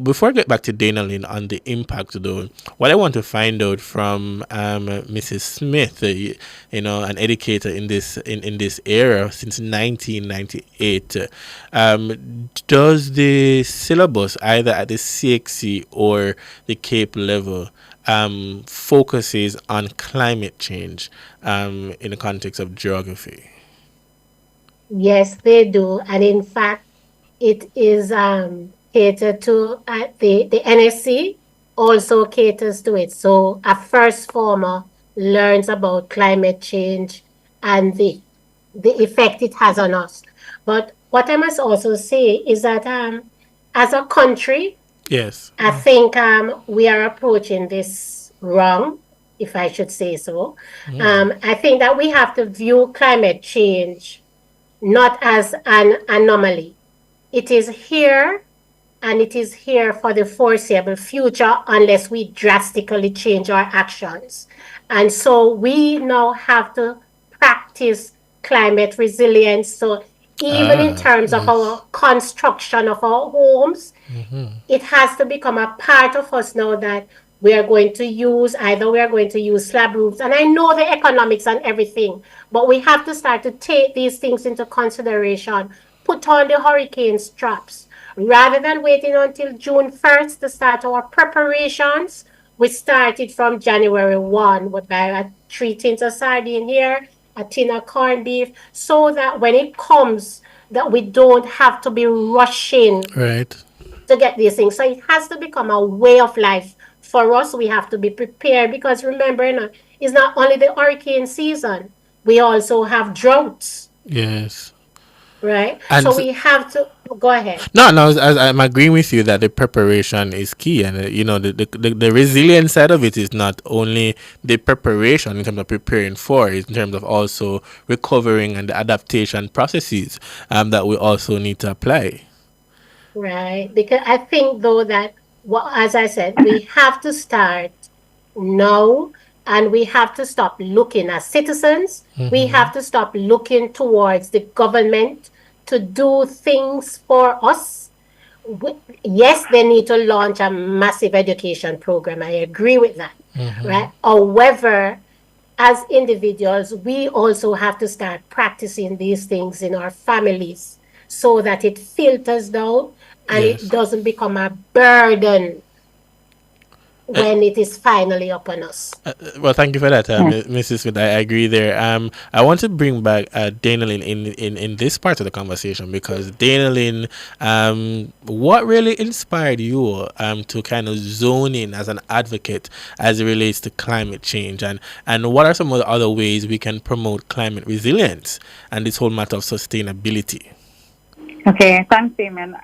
Before I get back to Dana Lynn on the impact, though, what I want to find out from Mrs. Smith, an educator in this era since 1998, does the syllabus, either at the CXC or the Cape level, focuses on climate change in the context of geography? Yes, they do. And in fact, it is catered to the NSC also caters to it. So a first former learns about climate change and the effect it has on us. But what I must also say is that as a country, yes, I think we are approaching this wrong, if I should say so. I think that we have to view climate change not as an anomaly. It is here, and it is here for the foreseeable future unless we drastically change our actions. And so we now have to practice climate resilience. So even in terms of our construction of our homes, it has to become a part of us now that we are going to use slab roofs. And I know the economics and everything, but we have to start to take these things into consideration, put on the hurricane straps. Rather than waiting until June 1st to start our preparations, we started from January 1 with by 3 tins of sardine here, a tin of corned beef, so that when it comes, that we don't have to be rushing to get these things. So it has to become a way of life for us. We have to be prepared because remember, it's not only the hurricane season. We also have droughts. Yes. Right? And so we have to go ahead. No, I'm agreeing with you that the preparation is key, and the resilience side of it is not only the preparation in terms of preparing for it, in terms of also recovering and the adaptation processes that we also need to apply. Right, because I think though that, as I said, we have to start now. And we have to stop looking as citizens. We have to stop looking towards the government to do things for us. Yes, they need to launch a massive education program. I agree with that. Right. However, as individuals, we also have to start practicing these things in our families so that it filters down and it doesn't become a burden when it is finally upon us. Well, thank you for that, Mrs. Smith. I agree there. I want to bring back Dana Lynn in this part of the conversation because Dana Lynn, what really inspired you to kind of zone in as an advocate as it relates to climate change, and what are some of the other ways we can promote climate resilience and this whole matter of sustainability? Okay, thanks, Damon.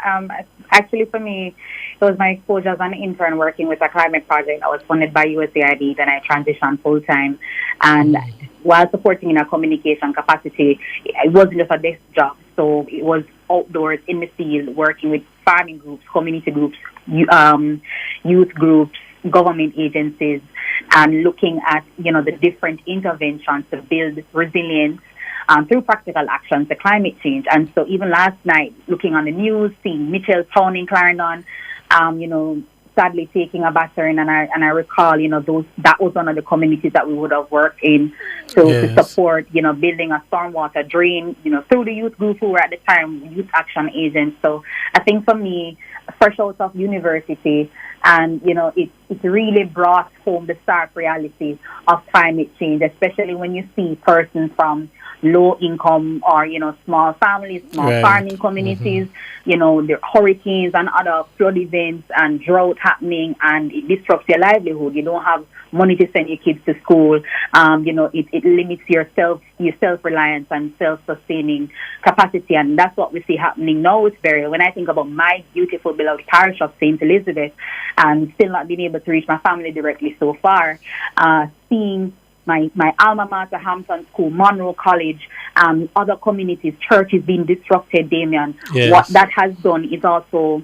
Actually, for me, it was my exposure as an intern working with a climate project that was funded by USAID. Then I transitioned full-time. And while supporting in a communication capacity, it wasn't just a desk job. So it was outdoors, in the field, working with farming groups, community groups, youth groups, government agencies, and looking at, the different interventions to build resilience through practical actions to climate change. And so even last night, looking on the news, seeing Mitchellstown in Clarendon, sadly taking a battering, and I recall, that was one of the communities that we would have worked in to support, building a stormwater drain, through the youth group who were at the time youth action agents. So I think for me, fresh out of university, and it really brought home the stark reality of climate change, especially when you see persons from low income or small families, small farming communities, the hurricanes and other flood events and drought happening, and it disrupts your livelihood. You don't have money to send your kids to school. It limits your self-reliance and self-sustaining capacity, and that's what we see happening now with Burial. When I think about my beautiful beloved parish of St. Elizabeth, and still not being able to reach my family directly so far, seeing my alma mater, Hampton School, Monroe College, other communities, churches being disrupted, Damien. What that has done is also,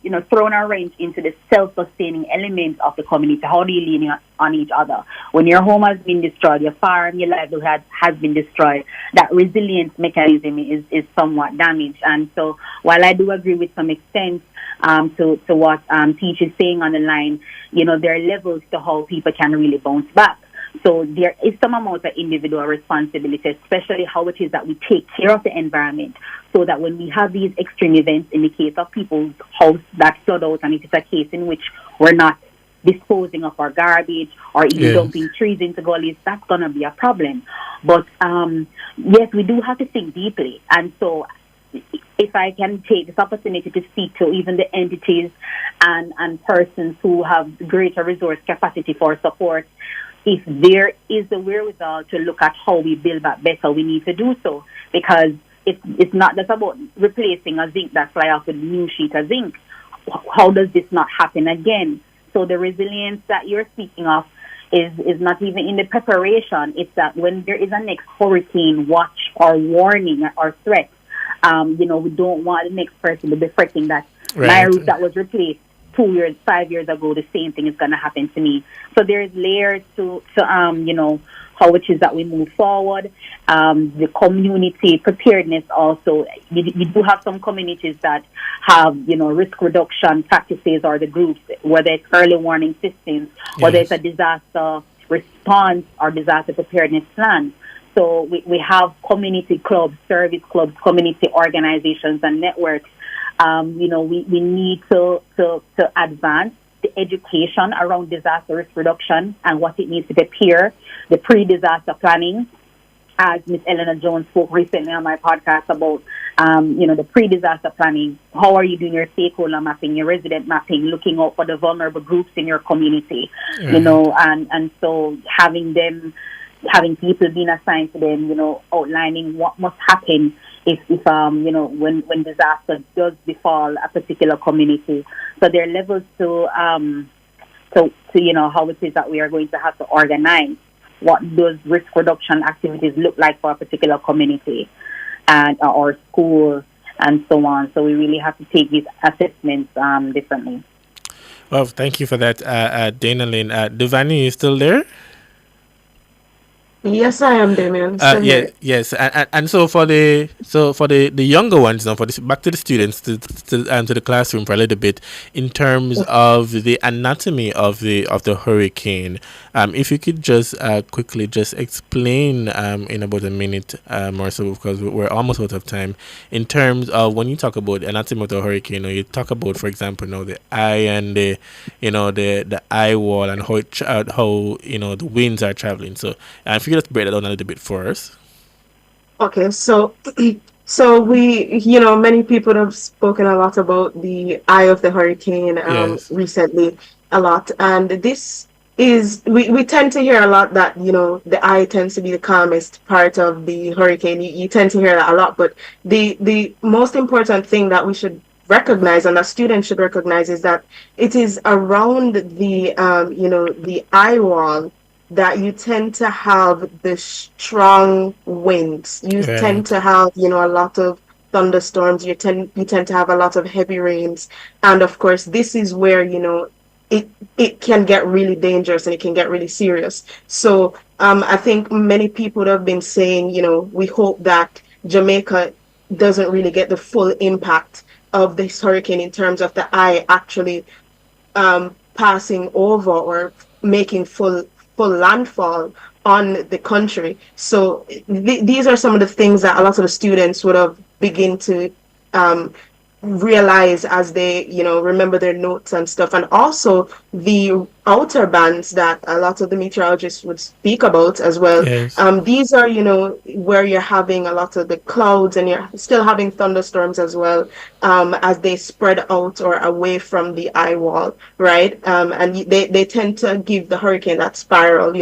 throwing a wrench into the self-sustaining elements of the community. How do you lean on each other? When your home has been destroyed, your farm, your livelihood has been destroyed, that resilience mechanism is somewhat damaged. And so while I do agree with some extent to what Teach is saying on the line, there are levels to how people can really bounce back. So there is some amount of individual responsibility, especially how it is that we take care of the environment, so that when we have these extreme events, in the case of people's house that flood out, and it is a case in which we're not disposing of our garbage or even dumping trees into gullies, that's going to be a problem. But yes, we do have to think deeply. And so if I can take this opportunity to speak to even the entities and persons who have greater resource capacity for support, if there is the wherewithal to look at how we build back better, we need to do so, because it's not just about replacing a zinc that fly off with a new sheet of zinc. How does this not happen again? So the resilience that you're speaking of is not even in the preparation. It's that when there is a next hurricane watch or warning or threat, we don't want the next person to be fretting that my roof that was replaced 2 years, 5 years ago, the same thing is going to happen to me. So there's layers to how it is that we move forward. The community preparedness also. You do have some communities that have, risk reduction practices, or the groups, whether it's early warning systems, whether it's a disaster response or disaster preparedness plan. So we have community clubs, service clubs, community organizations and networks. We need to advance the education around disaster risk reduction and what it needs to prepare, the pre-disaster planning, as Ms. Eleanor Jones spoke recently on my podcast about, the pre-disaster planning. How are you doing your stakeholder mapping, your resident mapping, looking out for the vulnerable groups in your community, and so having people being assigned to them, outlining what must happen if when disaster does befall a particular community. So there are levels to how it is that we are going to have to organize what those risk reduction activities look like for a particular community and or school and so on. So we really have to take these assessments differently. Well, thank you for that, Dana Lynn. Devani, you still there? Yes, I am, Damien. Yes, and so for the younger ones now, back to the students, to the classroom for a little bit, in terms of the anatomy of the hurricane. If you could just quickly just explain in about a minute or so, because we're almost out of time. In terms of when you talk about anatomy of the hurricane, you talk about, for example, the eye and the eye wall and how the winds are traveling. So if you could just break that down a little bit for us. Okay, so we, many people have spoken a lot about the eye of the hurricane recently, a lot, and this is we tend to hear a lot that the eye tends to be the calmest part of the hurricane. You tend to hear that a lot, but the most important thing that we should recognize, and that students should recognize, is that it is around the the eye wall that you tend to have the strong winds. You tend to have a lot of thunderstorms. You tend to have a lot of heavy rains, and of course this is where it can get really dangerous and it can get really serious. So I think many people have been saying, we hope that Jamaica doesn't really get the full impact of this hurricane in terms of the eye actually passing over or making full landfall on the country. So these are some of the things that a lot of the students would have begin to realize as they remember their notes and stuff, and also the outer bands that a lot of the meteorologists would speak about as well. These are where you're having a lot of the clouds and you're still having thunderstorms as well, as they spread out or away from the eye wall, right? And they tend to give the hurricane that spiral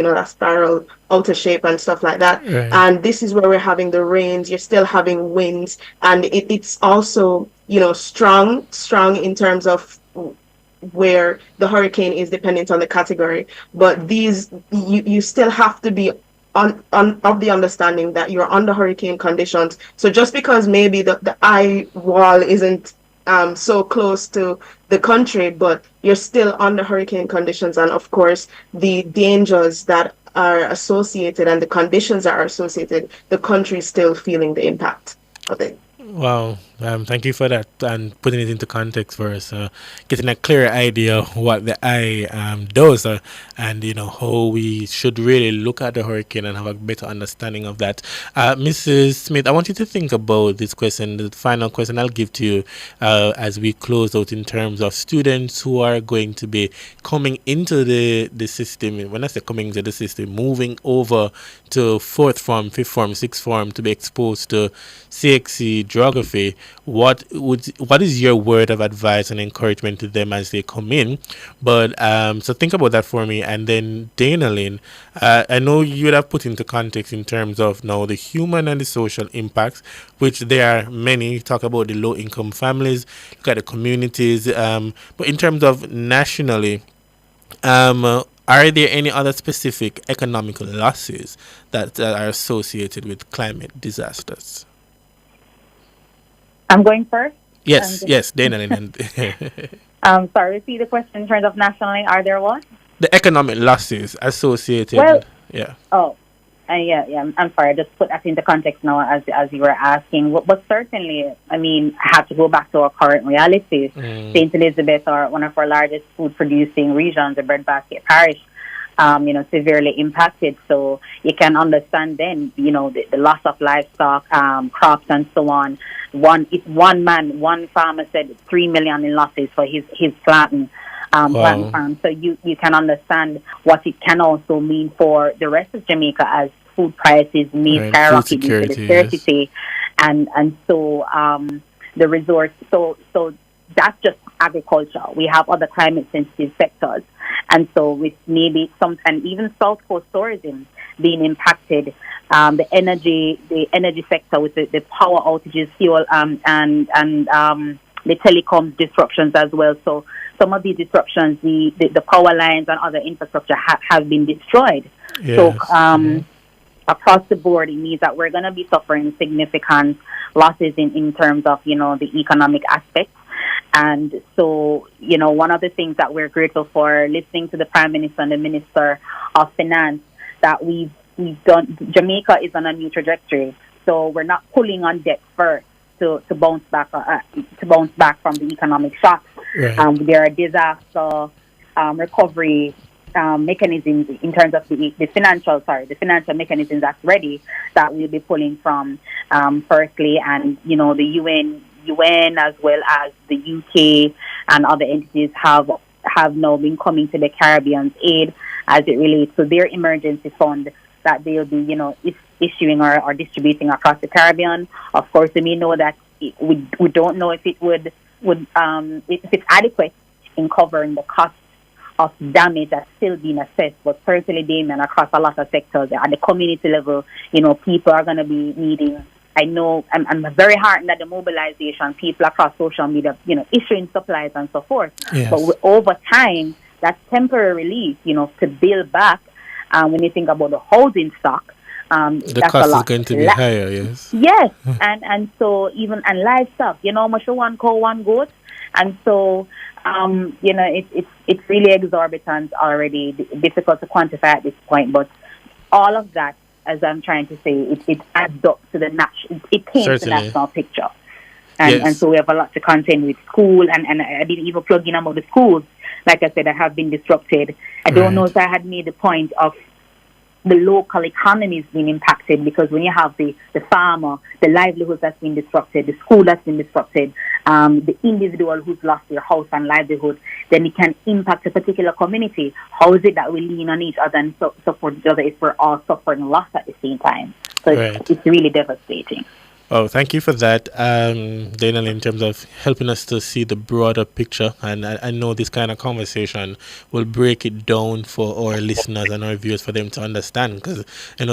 outer shape and stuff like that. And this is where we're having the rains. You're still having winds, and it's also strong in terms of where the hurricane is dependent on the category. But these you still have to be of the understanding that you're under hurricane conditions. So just because maybe the eye wall isn't so close to the country, but you're still under hurricane conditions, and of course the dangers that are associated and the conditions that are associated, the country is still feeling the impact of it. Wow, thank you for that and putting it into context for us, getting a clear idea of what the eye does, and how we should really look at the hurricane and have a better understanding of that. Mrs. Smith, I want you to think about this question, the final question I'll give to you as we close out, in terms of students who are going to be coming into the system. When I say coming into the system, moving over to 4th form, 5th form, 6th form to be exposed to CXC geography. What is your word of advice and encouragement to them as they come in? But so think about that for me. And then Dana Lynn, I know you would have put into context in terms of now the human and the social impacts, which there are many. You talk about the low income families, look at the communities, but in terms of nationally, are there any other specific economic losses that are associated with climate disasters? I'm going first? Yes, Dana Lynn. Sorry, repeat the question in terms of nationally. Are there what? The economic losses associated. Well, yeah. Oh, yeah. I'm sorry. I just put that into context now as you were asking. But certainly, I mean, I have to go back to our current reality. St. Elizabeth, one of our largest food-producing regions, the breadbasket parish, severely impacted. So you can understand then, the loss of livestock, crops, and so on. One farmer said 3 million in losses for his plantain farm. So you can understand what it can also mean for the rest of Jamaica as food prices may skyrocket due to the scarcity, and so the resource. So that's just agriculture. We have other climate sensitive sectors, and so with maybe and even South Coast tourism being impacted. The energy sector with the power outages, fuel, and the telecom disruptions as well. So some of these disruptions, the power lines and other infrastructure have been destroyed. Yes. So across the board, it means that we're going to be suffering significant losses in terms of, the economic aspects. And so, one of the things that we're grateful for, listening to the Prime Minister and the Minister of Finance, that we've done. Jamaica is on a new trajectory, so we're not pulling on debt first to bounce back from the economic shock. Right. There are disaster recovery mechanisms in terms of the financial mechanisms that's ready that we'll be pulling from firstly, and the UN as well as the UK and other entities have now been coming to the Caribbean's aid as it relates to their emergency fund that they'll be, issuing or distributing across the Caribbean. Of course, we know that we don't know if it would if it's adequate in covering the cost of damage that's still being assessed, but certainly, Damien, across a lot of sectors at the community level, people are going to be needing. I know I'm very heartened at the mobilization, people across social media, issuing supplies and so forth. Yes. But over time, that's temporary relief, to build back. When you think about the housing stock, the cost is going to be higher, yes. Yes, and so even livestock, much for one cow, one goat, and so it's really exorbitant already, difficult to quantify at this point. But all of that, as I'm trying to say, it adds up to the it paints the national picture, and so we have a lot to contend with. School, and I didn't even plug in about the schools. Like I said, that have been disrupted. I don't know if I had made the point of the local economies being impacted, because when you have the farmer, the livelihood that's been disrupted, the school that's been disrupted, the individual who's lost their house and livelihood, then it can impact a particular community. How is it that we lean on each other and support each other if we're all suffering loss at the same time? So it's really devastating. Oh, thank you for that, Daniel, in terms of helping us to see the broader picture. And I know this kind of conversation will break it down for our listeners and our viewers, for them to understand. Because,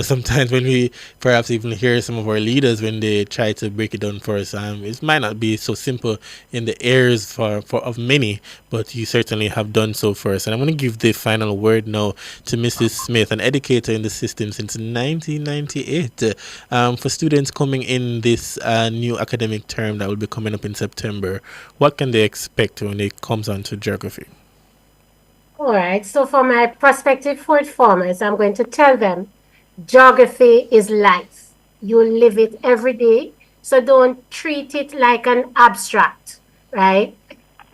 sometimes when we perhaps even hear some of our leaders, when they try to break it down for us, it might not be so simple in the ears of many, but you certainly have done so for us. And I'm going to give the final word now to Mrs. Smith, an educator in the system since 1998. For students coming in this new academic term that will be coming up in September, what can they expect when it comes on to geography? All right. So for my prospective fourth formers, I'm going to tell them geography is life. You live it every day. So don't treat it like an abstract, right?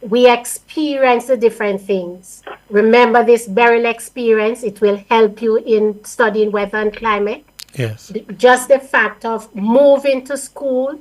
We experience the different things. Remember this Beryl experience. It will help you in studying weather and climate. Yes. Just the fact of moving to school,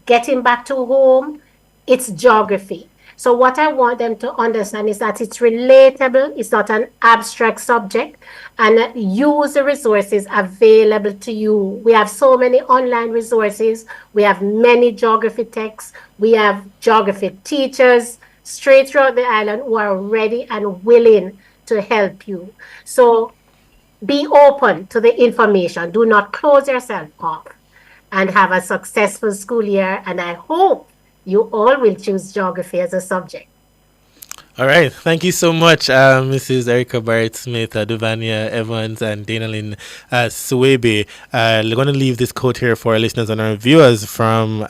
getting back to home, it's geography. So what I want them to understand is that it's relatable, it's not an abstract subject, and use the resources available to you. We have so many online resources, we have many geography texts, we have geography teachers straight throughout the island who are ready and willing to help you. So be open to the information. Do not close yourself off, and have a successful school year. And I hope you all will choose geography as a subject. All right. Thank you so much, Mrs. Erica Barrett-Smith, Duvania Evans, and Danalyn Swebe. We're going to leave this quote here for our listeners and our viewers from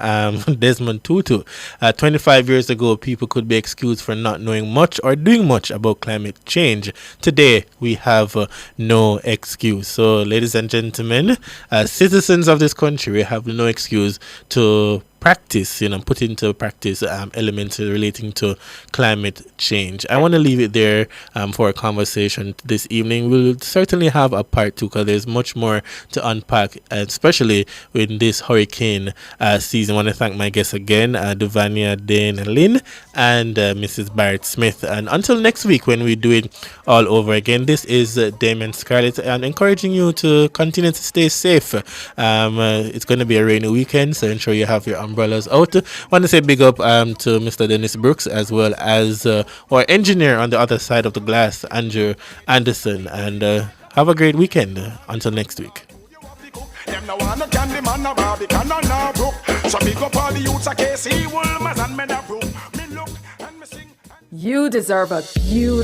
Desmond Tutu. 25 years ago, people could be excused for not knowing much or doing much about climate change. Today, we have no excuse. So, ladies and gentlemen, as citizens of this country, we have no excuse to practice, put into practice elements relating to climate change. I want to leave it there for a conversation this evening. We'll certainly have a part 2 because there's much more to unpack, especially in this hurricane season. I want to thank my guests again, Duvania, Danalyn, and Mrs. Barrett-Smith. And until next week when we do it all over again, this is Damon Scarlett, and encouraging you to continue to stay safe. It's going to be a rainy weekend, so ensure you have your umbrellas out. Want to say big up to Mr. Dennis Brooks, as well as our engineer on the other side of the glass, Andrew Anderson, and have a great weekend until next week. You deserve a beautiful